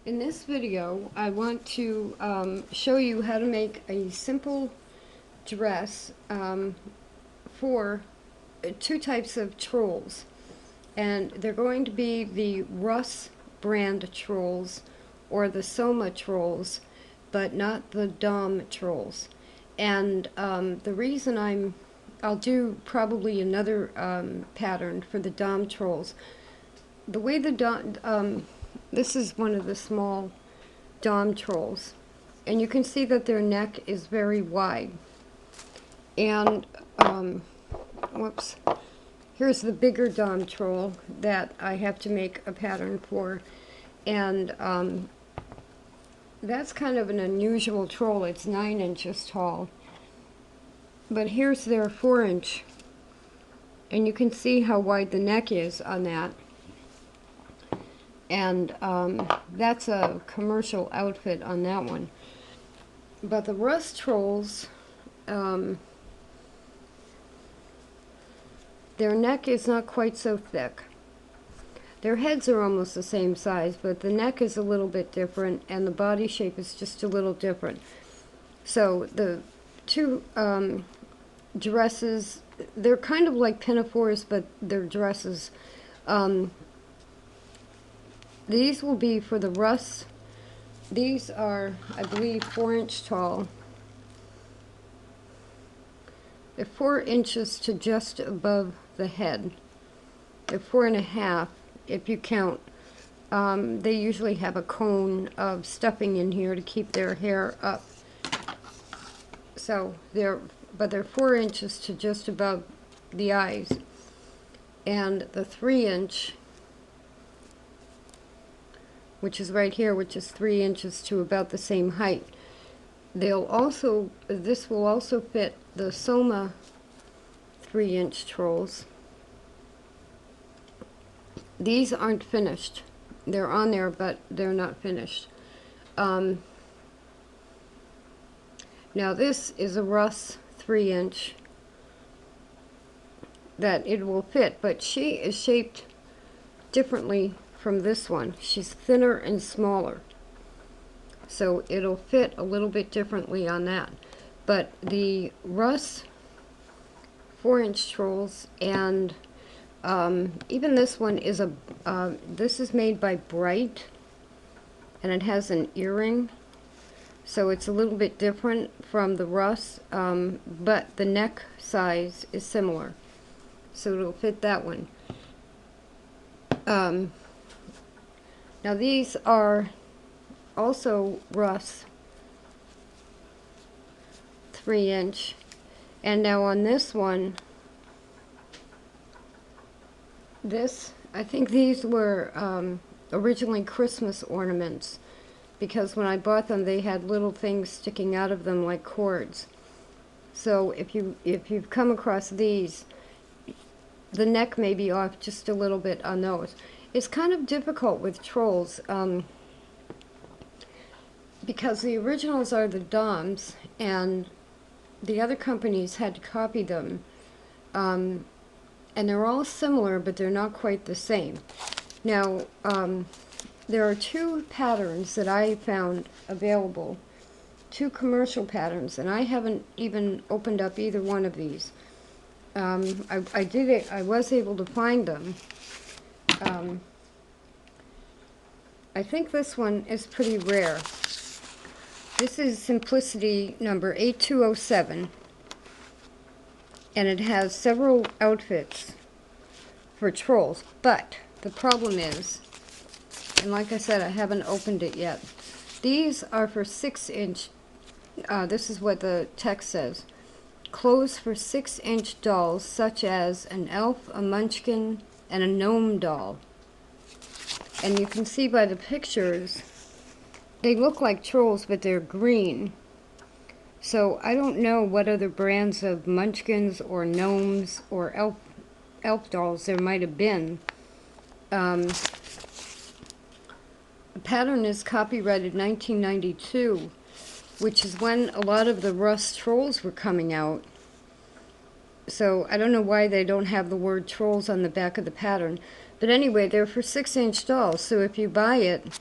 In this video, I want to show you how to make a simple dress for two types of trolls. And they're going to be the Russ brand trolls or the Soma trolls, but not the Dom trolls. And the reason I'll do probably another pattern for the Dom trolls. The way the Dom, this is one of the small Dom trolls, and you can see that their neck is very wide. And whoops, here's the bigger Dom troll that I have to make a pattern for, and that's kind of an unusual troll. It's 9 inches tall, but here's their 4-inch, and you can see how wide the neck is on that. And that's a commercial outfit on that one. But the Russ trolls, their neck is not quite so thick. Their heads are almost the same size, but the neck is a little bit different, and the body shape is just a little different. So the two dresses, they're kind of like pinafores, but they're dresses. These will be for the Russ. These are, I believe, 4-inch tall. They're 4 inches to just above the head. They're 4.5 if you count. They usually have a cone of stuffing in here to keep their hair up. So they're 4 inches to just above the eyes. And the 3-inch, which is right here, which is 3 inches to about the same height. This will also fit the Soma 3-inch trolls. These aren't finished. They're on there, but they're not finished. Now this is a Russ 3-inch that it will fit, but she is shaped differently from this one. She's thinner and smaller, so it'll fit a little bit differently on that. But the Russ 4-inch trolls, and even this one is this is made by Bright, and it has an earring, so it's a little bit different from the Russ, but the neck size is similar, so it'll fit that one. Now these are also Russ 3-inch, and now on this one, I think these were originally Christmas ornaments, because when I bought them they had little things sticking out of them like cords. So if you've come across these, the neck may be off just a little bit on those. It's kind of difficult with trolls because the originals are the Doms, and the other companies had to copy them. And they're all similar, but they're not quite the same. Now, there are two patterns that I found available, two commercial patterns, and I haven't even opened up either one of these. I was able to find them. I think this one is pretty rare. This is Simplicity number 8207, and it has several outfits for trolls, but the problem is, and like I said, I haven't opened it yet, these are for 6-inch, this is what the text says, clothes for 6-inch dolls such as an elf, a munchkin, and a gnome doll. And you can see by the pictures, they look like trolls, but they're green. So I don't know what other brands of munchkins or gnomes or elf dolls there might have been. The pattern is copyrighted 1992, which is when a lot of the Russ trolls were coming out. So I don't know why they don't have the word trolls on the back of the pattern. But anyway, they're for 6-inch dolls, so if you buy it,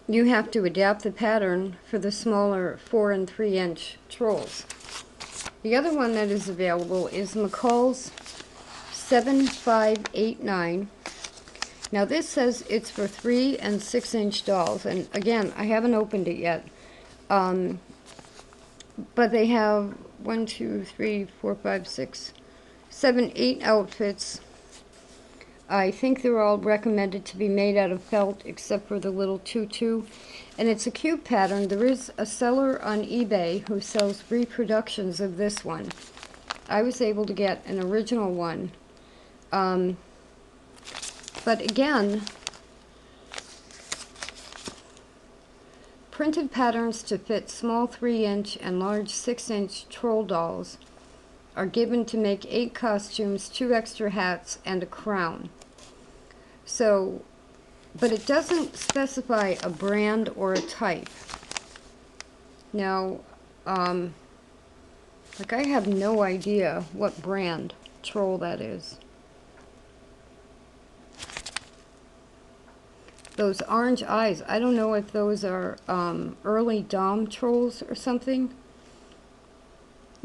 you have to adapt the pattern for the smaller 4 and 3 inch trolls. The other one that is available is McCall's 7589. Now this says it's for 3 and 6 inch dolls, and again, I haven't opened it yet. But they have 1, 2, 3, 4, 5, 6, 7, 8 outfits. I think they're all recommended to be made out of felt except for the little tutu. And it's a cute pattern. There is a seller on eBay who sells reproductions of this one. I was able to get an original one. But again, printed patterns to fit small 3 inch and large 6 inch troll dolls are given to make 8 costumes, 2 extra hats, and a crown. So, but it doesn't specify a brand or a type. Now, like I have no idea what brand troll that is. Those orange eyes, I don't know if those are early Dom trolls or something.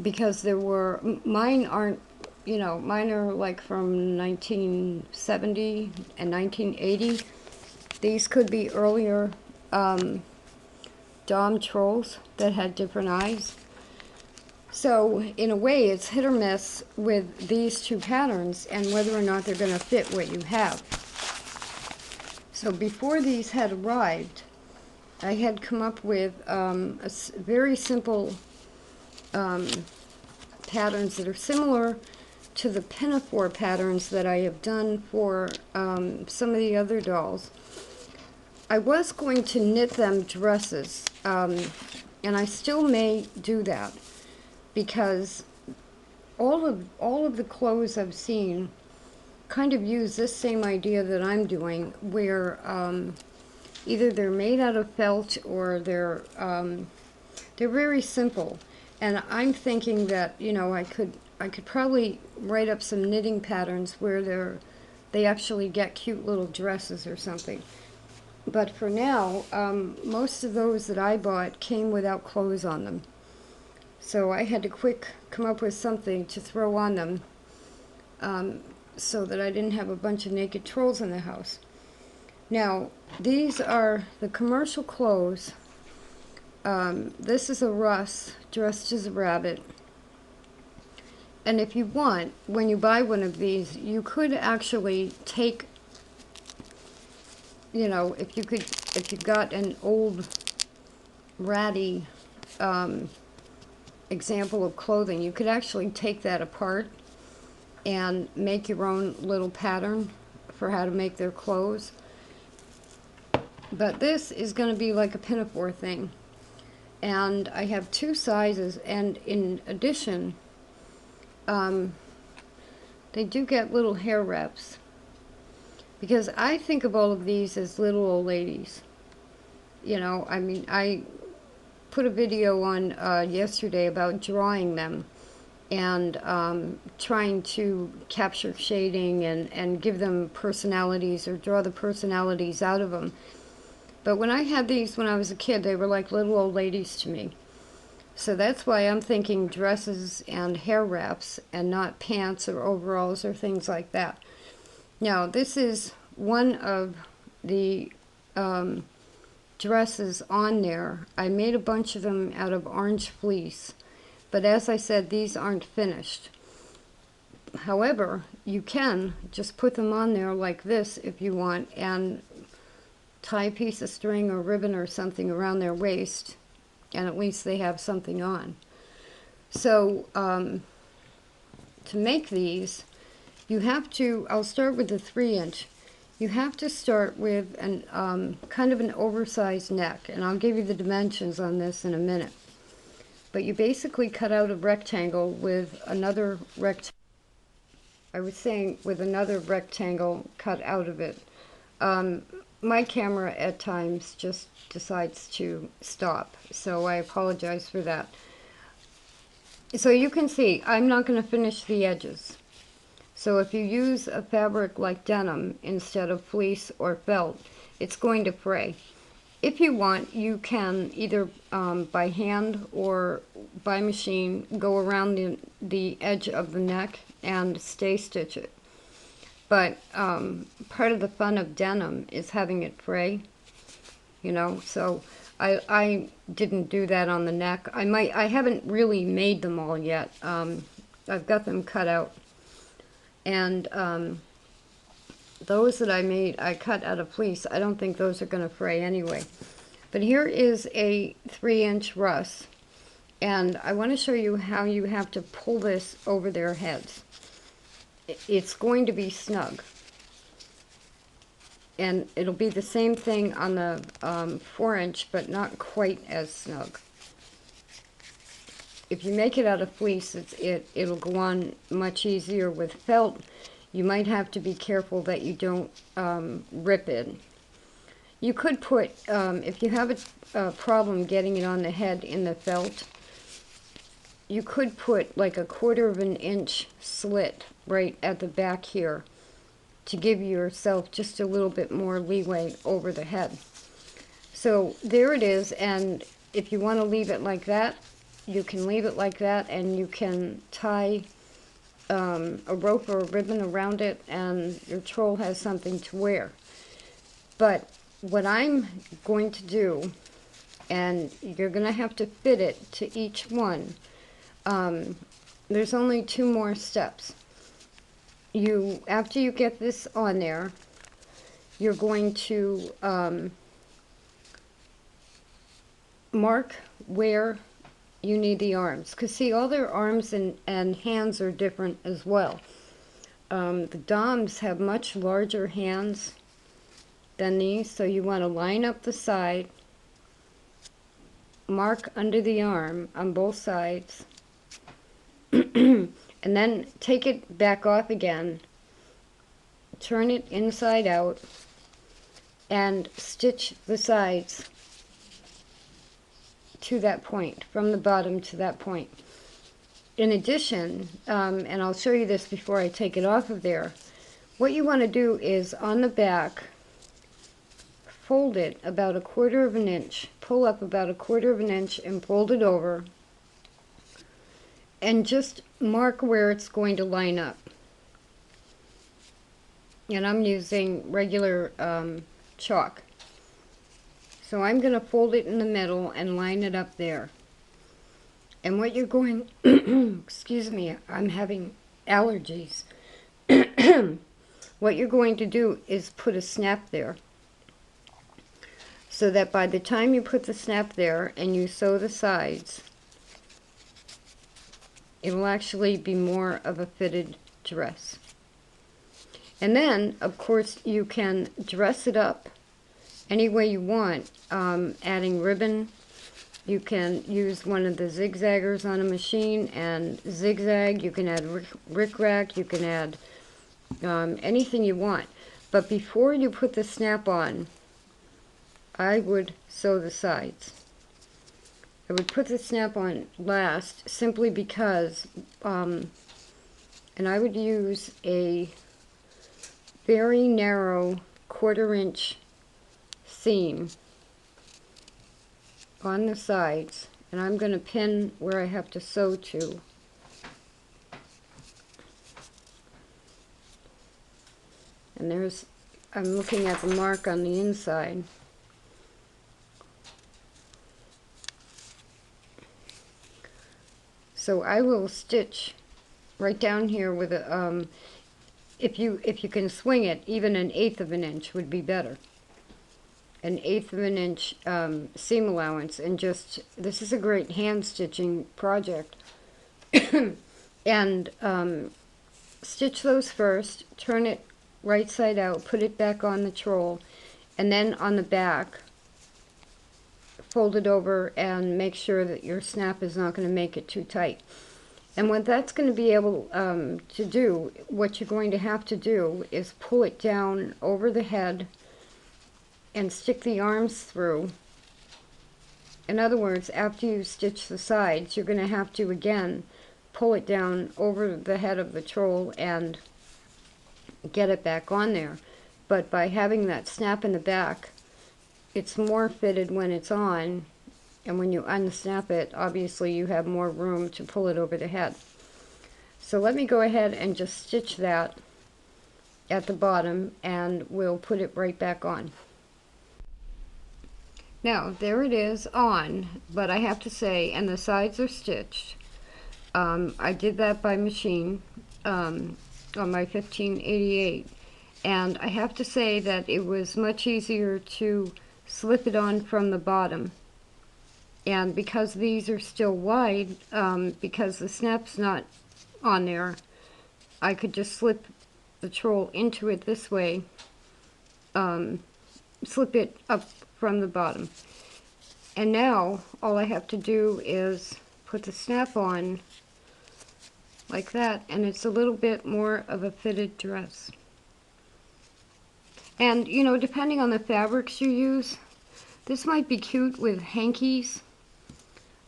Because there were, mine aren't, you know, mine are like from 1970 and 1980. These could be earlier Dom trolls that had different eyes. So in a way, it's hit or miss with these two patterns and whether or not they're going to fit what you have. So before these had arrived, I had come up with very simple patterns that are similar to the pinafore patterns that I have done for some of the other dolls. I was going to knit them dresses, and I still may do that because all of the clothes I've seen kind of use this same idea that I'm doing, where either they're made out of felt or they're very simple. And I'm thinking that, you know, I could probably write up some knitting patterns where they actually get cute little dresses or something. But for now, most of those that I bought came without clothes on them. So I had to come up with something to throw on them so that I didn't have a bunch of naked trolls in the house. Now, these are the commercial clothes. This is a Russ dressed as a rabbit. And if you want, when you buy one of these, you could actually take, you know, if you got an old ratty example of clothing, you could actually take that apart and make your own little pattern for how to make their clothes. But this is going to be like a pinafore thing. And I have 2 sizes, and in addition, they do get little hair wraps. Because I think of all of these as little old ladies. You know, I mean, I put a video on yesterday about drawing them and trying to capture shading and give them personalities or draw the personalities out of them. But when I had these when I was a kid, they were like little old ladies to me. So that's why I'm thinking dresses and hair wraps and not pants or overalls or things like that. Now, this is one of the dresses on there. I made a bunch of them out of orange fleece. But as I said, these aren't finished. However, you can just put them on there like this if you want and tie a piece of string or ribbon or something around their waist, and at least they have something on. So to make these, you have to, I'll start with the 3 inch. You have to start with an kind of an oversized neck, and I'll give you the dimensions on this in a minute. But you basically cut out a rectangle with another rectangle. I was saying with another rectangle cut out of it. My camera at times just decides to stop, so I apologize for that. So you can see, I'm not going to finish the edges. So if you use a fabric like denim instead of fleece or felt, it's going to fray. If you want, you can either by hand or by machine go around the edge of the neck and stay stitch it. But part of the fun of denim is having it fray, you know, so I didn't do that on the neck. I haven't really made them all yet. I've got them cut out. And those that I made, I cut out of fleece. I don't think those are going to fray anyway. But here is a 3-inch Russ. And I want to show you how you have to pull this over their heads. It's going to be snug. And it'll be the same thing on the 4-inch, but not quite as snug. If you make it out of fleece, it'll go on much easier. With felt, you might have to be careful that you don't rip it. You could put, if you have a problem getting it on the head in the felt, you could put like a 1/4 of an inch slit right at the back here to give yourself just a little bit more leeway over the head. So there it is, and if you want to leave it like that, you can leave it like that, and you can tie a rope or a ribbon around it, and your troll has something to wear. But what I'm going to do, and you're going to have to fit it to each one, there's only 2 more steps. After you get this on there, you're going to mark where you need the arms. Because see, all their arms and hands are different as well. The Doms have much larger hands than these, so you want to line up the side, mark under the arm on both sides, and then take it back off again, turn it inside out, and stitch the sides to that point, from the bottom to that point. In addition, and I'll show you this before I take it off of there, what you want to do is on the back, fold it about 1/4 of an inch, pull up about 1/4 of an inch and fold it over, and just mark where it's going to line up. And I'm using regular chalk. So I'm going to fold it in the middle and line it up there. And what you're going, excuse me, I'm having allergies. What you're going to do is put a snap there, so that by the time you put the snap there and you sew the sides, it will actually be more of a fitted dress. And then, of course, you can dress it up any way you want, adding ribbon. You can use one of the zigzaggers on a machine and zigzag. You can add rickrack. You can add anything you want. But before you put the snap on, I would sew the sides. I would put the snap on last, simply because, and I would use a very narrow 1/4 inch seam on the sides, and I'm going to pin where I have to sew to. And I'm looking at the mark on the inside. So I will stitch right down here with a, if you can swing it, even 1/8 of an inch would be better. 1/8 of an inch seam allowance, and just, this is a great hand stitching project. And stitch those first, turn it right side out, put it back on the troll, and then on the back, fold it over and make sure that your snap is not going to make it too tight. And what that's going to be able to do, what you're going to have to do is pull it down over the head and stick the arms through. In other words, after you stitch the sides, you're going to have to again pull it down over the head of the troll and get it back on there. But by having that snap in the back, it's more fitted when it's on, and when you unsnap it, obviously you have more room to pull it over the head. So let me go ahead and just stitch that at the bottom, and we'll put it right back on. Now, there it is on, but I have to say, and the sides are stitched. I did that by machine on my 1588, and I have to say that it was much easier to slip it on from the bottom. And because these are still wide, because the snap's not on there, I could just slip the troll into it this way, slip it up from the bottom. And now all I have to do is put the snap on like that, and it's a little bit more of a fitted dress. And you know, depending on the fabrics you use, this might be cute with hankies.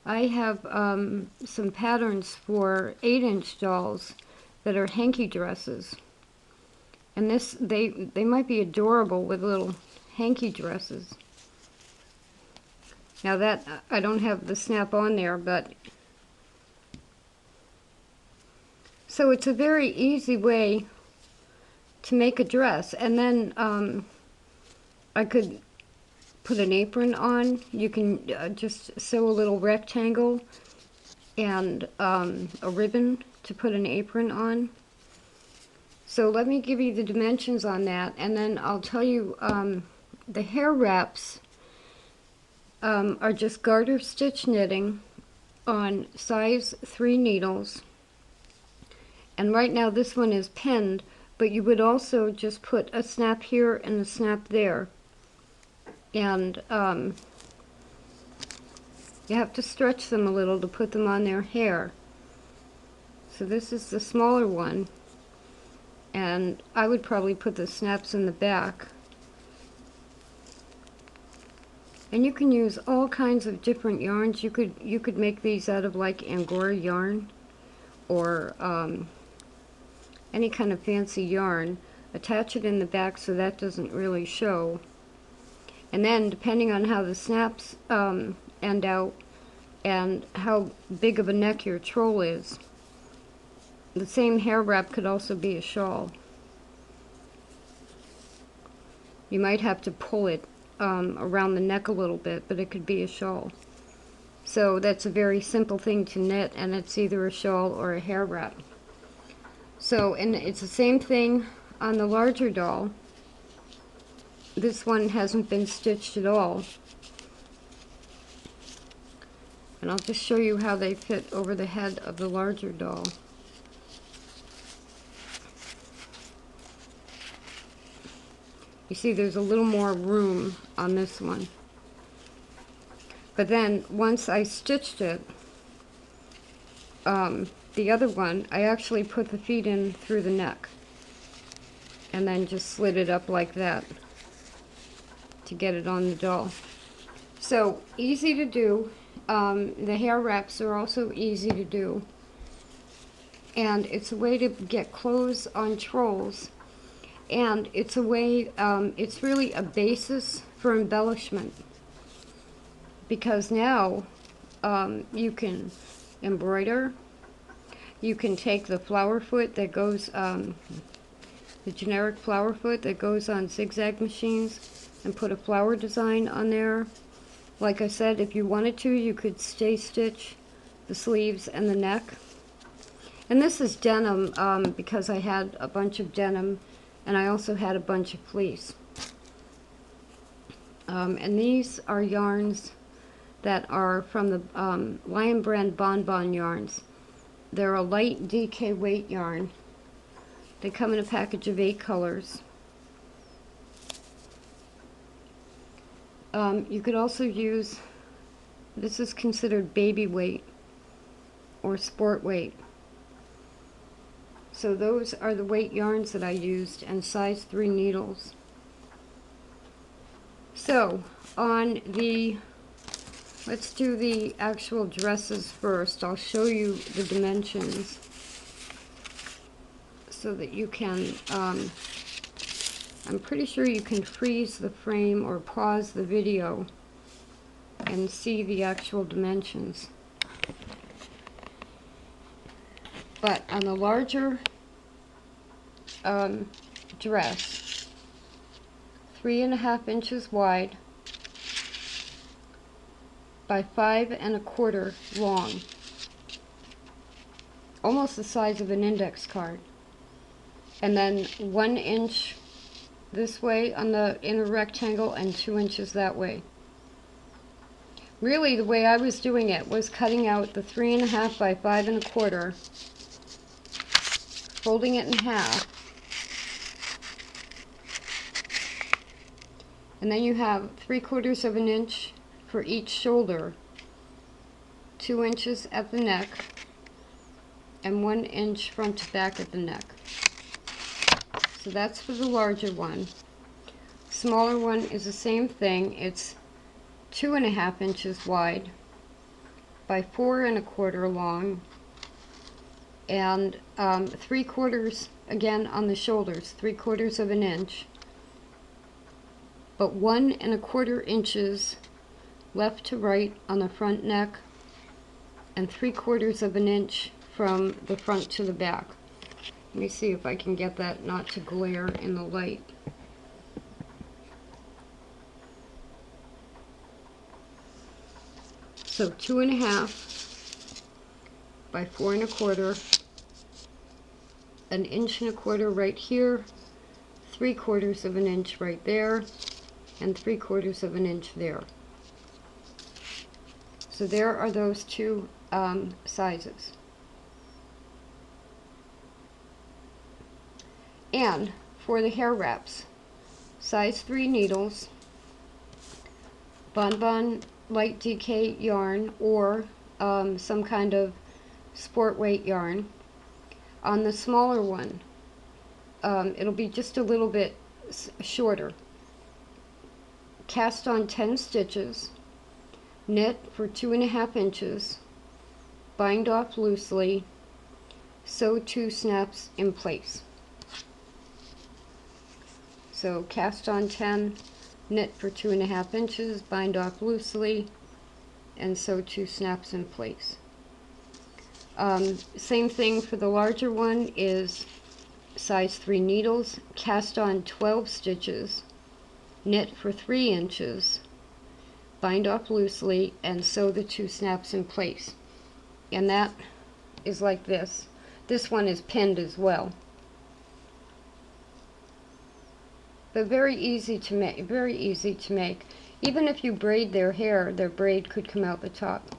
I have some patterns for 8-inch dolls that are hanky dresses, and they might be adorable with little hanky dresses. Now that I don't have the snap on there, but so it's a very easy way to make a dress. And then I could put an apron on. You can just sew a little rectangle and a ribbon to put an apron on. So let me give you the dimensions on that, and then I'll tell you the hair wraps are just garter stitch knitting on size 3 needles. And right now this one is pinned, but you would also just put a snap here and a snap there. And you have to stretch them a little to put them on their hair. So this is the smaller one, and I would probably put the snaps in the back. And you can use all kinds of different yarns. You could make these out of like Angora yarn, or any kind of fancy yarn. Attach it in the back so that doesn't really show. And then, depending on how the snaps end out and how big of a neck your troll is, the same hair wrap could also be a shawl. You might have to pull it around the neck a little bit, but it could be a shawl. So that's a very simple thing to knit, and it's either a shawl or a hair wrap. So, and it's the same thing on the larger doll. This one hasn't been stitched at all. And I'll just show you how they fit over the head of the larger doll. You see there's a little more room on this one. But then once I stitched it, the other one, I actually put the feet in through the neck and then just slid it up like that to get it on the doll. So easy to do. The hair wraps are also easy to do, and it's a way to get clothes on trolls, and it's a way, it's really a basis for embellishment, because now you can embroider. You can take the flower foot that goes, the generic flower foot that goes on zigzag machines, and put a flower design on there. Like I said, if you wanted to, you could stay stitch the sleeves and the neck. And this is denim because I had a bunch of denim, and I also had a bunch of fleece. And these are yarns that are from the Lion Brand Bonbon yarns. They're a light DK weight yarn. They come in a package of 8 colors. You could also use, this is considered baby weight or sport weight. So those are the weight yarns that I used, and size 3 needles. So on the, let's do the actual dresses first. I'll show you the dimensions so that you can I'm pretty sure you can freeze the frame or pause the video and see the actual dimensions. But on the larger dress, 3.5 inches wide by 5.25 long, almost the size of an index card, and then 1 inch this way on the inner rectangle and 2 inches that way. Really, the way I was doing it was cutting out the 3.5 by 5.25, folding it in half, and then you have 3/4 of an inch for each shoulder, 2 inches at the neck, and 1 inch front to back at the neck. So that's for the larger one. Smaller one is the same thing. It's 2.5 inches wide by 4.25 long, and 3/4 again on the shoulders, 3/4 of an inch, but 1.25 inches left to right on the front neck, and 3/4 of an inch from the front to the back. Let me see if I can get that not to glare in the light. So 2.5 by 4.25, 1.25 inches right here, 3/4 of an inch right there, and 3/4 of an inch there. So there are those two sizes. And for the hair wraps, size 3 needles, Bonbon light DK yarn, or some kind of sport weight yarn. On the smaller one, it'll be just a little bit shorter. Cast on 10 stitches, knit for 2.5 inches, bind off loosely, sew 2 snaps in place. So cast on 10, knit for 2.5 inches, bind off loosely, and sew 2 snaps in place. Same thing for the larger one is size 3 needles, cast on 12 stitches, knit for 3 inches, bind off loosely, and sew the 2 snaps in place. And that is like this. This one is pinned as well. But very easy to make, very easy to make. Even if you braid their hair, their braid could come out the top.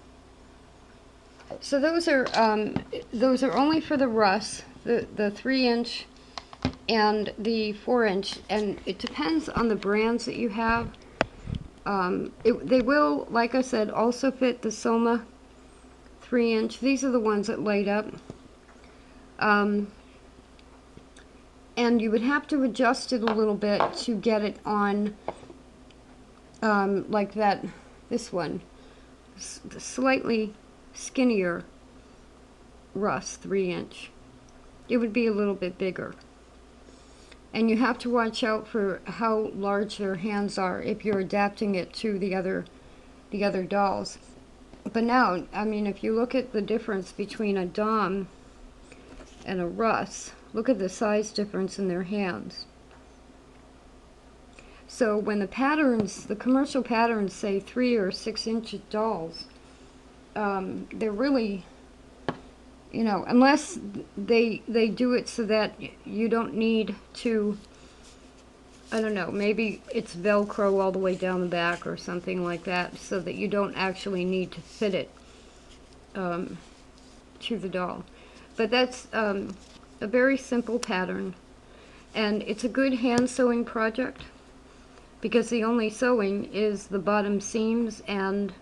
So those are only for the Russ, the 3-inch and the 4-inch, and it depends on the brands that you have. They will, like I said, also fit the Soma 3-inch. These are the ones that light up. And you would have to adjust it a little bit to get it on like that, this one, slightly skinnier Russ 3-inch. It would be a little bit bigger. And you have to watch out for how large their hands are if you're adapting it to the other dolls. But now, I mean, if you look at the difference between a Dom and a Russ, look at the size difference in their hands. So when the patterns, the commercial patterns say 3 or 6 inch dolls, they're really, you know, unless they do it so that you don't need to, I don't know, maybe it's Velcro all the way down the back or something like that, so that you don't actually need to fit it to the doll. But that's a very simple pattern, and it's a good hand sewing project because the only sewing is the bottom seams and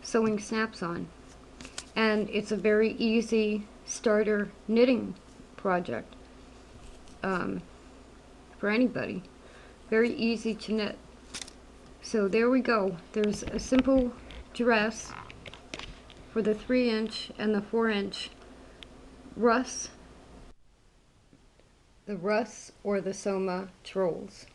sewing snaps on, and it's a very easy starter knitting project for anybody. Very easy to knit. So there we go. There's a simple dress for the 3-inch and the 4-inch Russ. the Russ or the Soma trolls.